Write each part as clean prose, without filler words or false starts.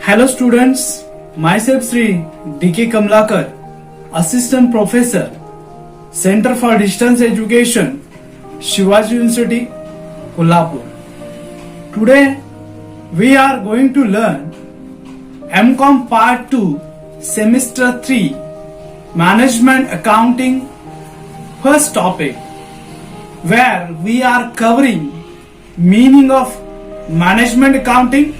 Hello students, myself Sri D.K. Kamlakar, Assistant Professor, Center for Distance Education, Shivaji University, Kolhapur. Today we are going to learn MCOM Part 2, Semester 3, Management Accounting, first topic, where we are covering meaning of management accounting,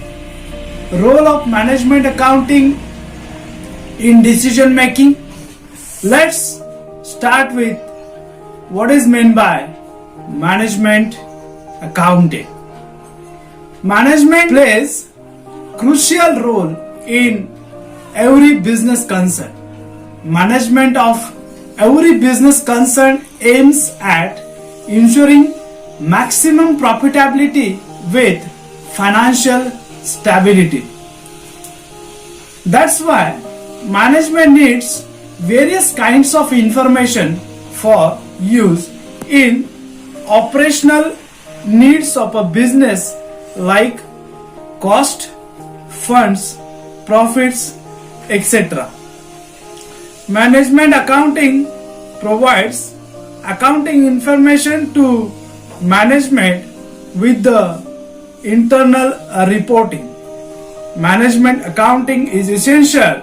role of management accounting in decision making. Let's start with what is meant by management accounting. Management plays crucial role in every business concern. Management of every business concern aims at ensuring maximum profitability with financial stability. That's why management needs various kinds of information for use in operational needs of a business like cost, funds, profits, etc. Management accounting provides accounting information to management with the internal reporting. Management accounting is essential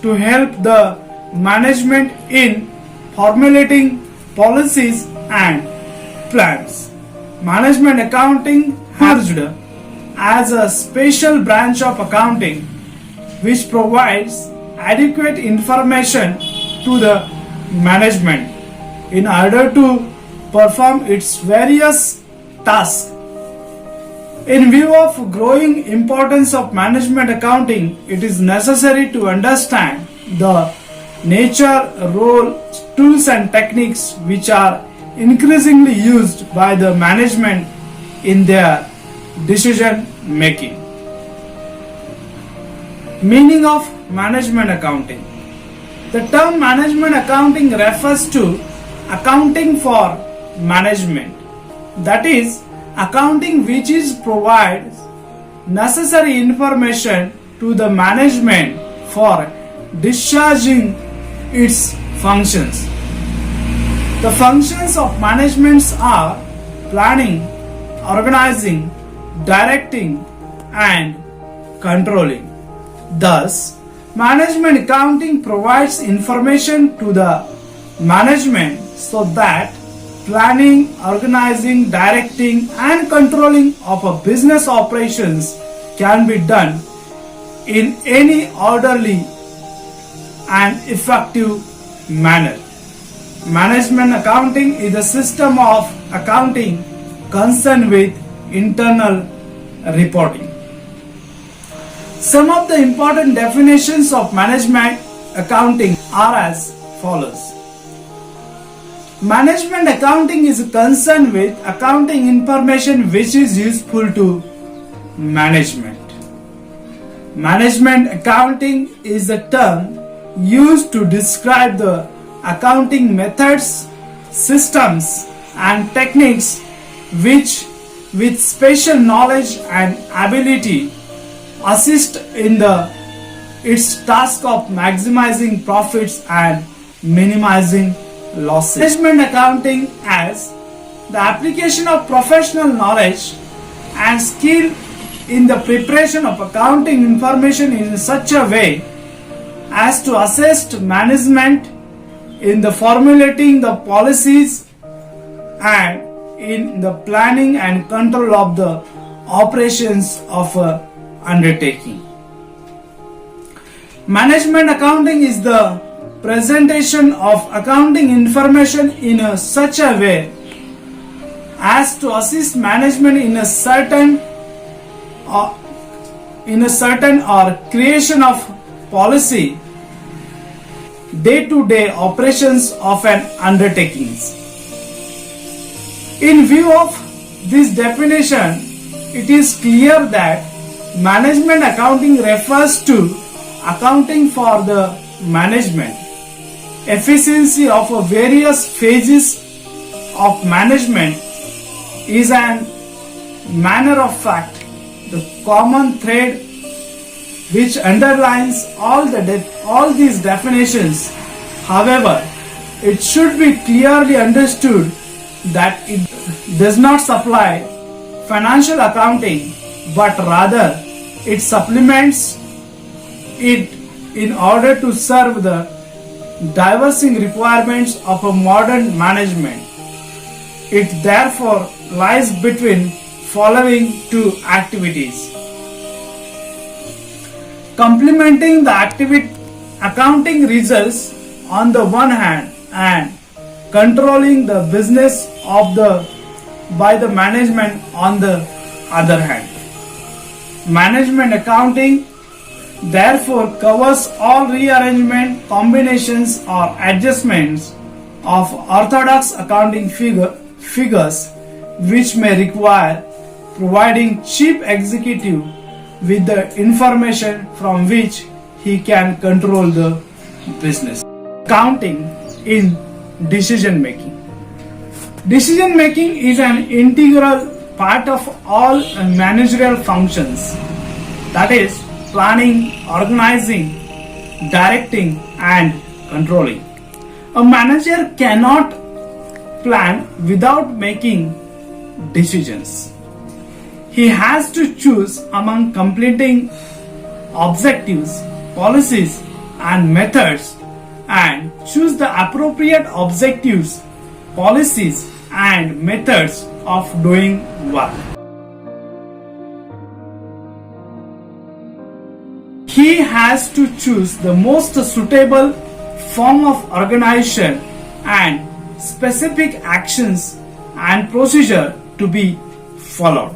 to help the management in formulating policies and plans. Management accounting merged as a special branch of accounting which provides adequate information to the management in order to perform its various tasks. In view of growing importance of management accounting, it is necessary to understand the nature, role, tools and techniques which are increasingly used by the management in their decision making. Meaning of management accounting. The term management accounting refers to accounting for management, that is, accounting which is provides necessary information to the management for discharging its functions. The functions of management are planning, organizing, directing and controlling. Thus, management accounting provides information to the management so that planning, organizing, directing and controlling of a business operations can be done in any orderly and effective manner. Management accounting is a system of accounting concerned with internal reporting. Some of the important definitions of management accounting are as follows. Management accounting is concerned with accounting information which is useful to management. Management accounting is a term used to describe the accounting methods, systems and techniques which with special knowledge and ability assist in its task of maximizing profits and minimizing losses. Management accounting as the application of professional knowledge and skill in the preparation of accounting information in such a way as to assist management in the formulating the policies and in the planning and control of the operations of a undertaking. Management accounting is the presentation of accounting information in such a way as to assist management in a certain or creation of policy day-to-day operations of an undertakings. In view of this definition, it is clear that management accounting refers to accounting for the management, efficiency of various phases of management is an manner of fact the common thread which underlines all these definitions. However, it should be clearly understood that it does not supply financial accounting, but rather it supplements it in order to serve the diverging requirements of a modern management. It therefore lies between following two activities: complementing the accounting results on the one hand and controlling the business by the management on the other hand. Management accounting therefore covers all rearrangement, combinations or adjustments of orthodox accounting figures which may require providing chief executive with the information from which he can control the business. Accounting in decision making. Decision making is an integral part of all managerial functions, that is, planning, organizing, directing, and controlling. A manager cannot plan without making decisions. He has to choose among completing objectives, policies, and methods, and choose the appropriate objectives, policies, and methods of doing work. He has to choose the most suitable form of organization and specific actions and procedure to be followed.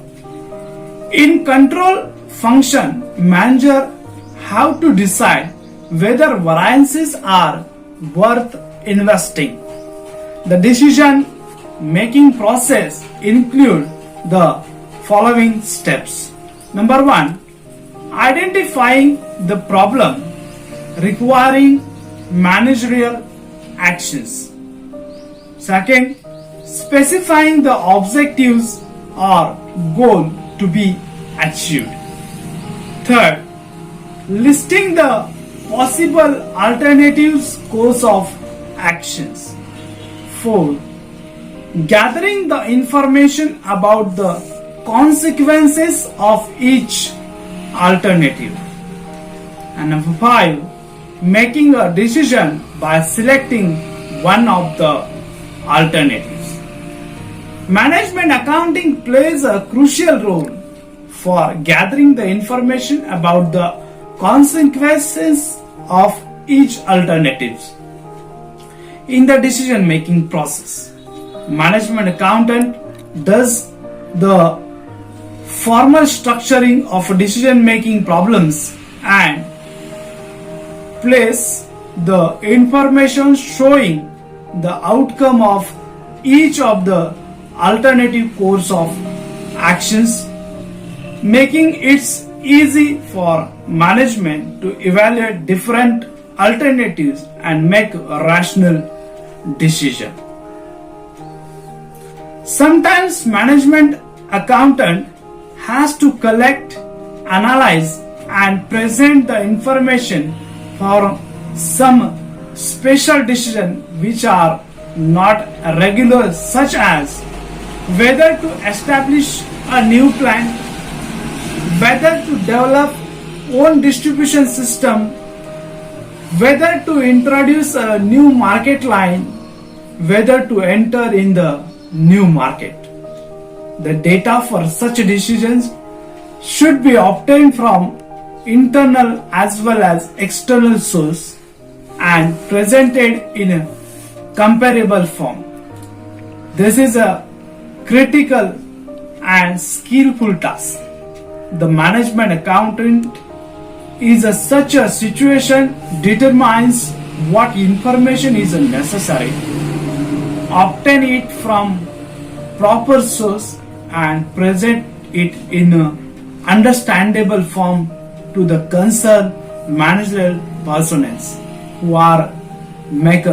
In control function, manager have to decide whether variances are worth investing. The decision making process include the following steps. Number 1, identifying the problem requiring managerial actions. Second, specifying the objectives or goal to be achieved. Third, listing the possible alternatives course of actions. Fourth, gathering the information about the consequences of each alternative. And number 5, making a decision by selecting one of the alternatives. Management accounting plays a crucial role for gathering the information about the consequences of each alternative in the decision making process. Management accountant does the formal structuring of decision making problems and place the information showing the outcome of each of the alternative course of actions, making it easy for management to evaluate different alternatives and make a rational decision. Sometimes management accountant has to collect, analyze, and present the information for some special decisions which are not regular, such as whether to establish a new plant, whether to develop own distribution system, whether to introduce a new market line, whether to enter in the new market. The data for such decisions should be obtained from internal as well as external source and presented in a comparable form. This is a critical and skillful task. The management accountant is such a situation determines what information is necessary, obtain it from proper source and present it in an understandable form to the concerned managerial personnel who are make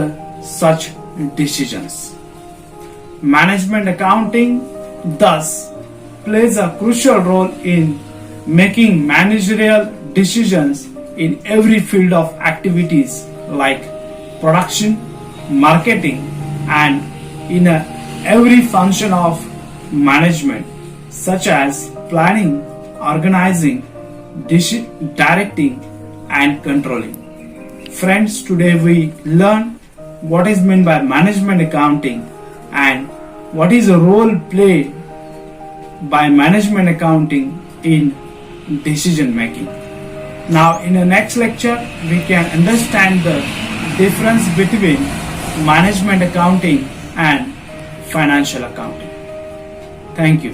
such decisions. Management accounting thus plays a crucial role in making managerial decisions in every field of activities like production, marketing, and in every function of management such as planning, organizing, directing, and controlling. Friends, today we learn what is meant by management accounting and what is the role played by management accounting in decision making. Now in the next lecture we can understand the difference between management accounting and financial accounting. Thank you.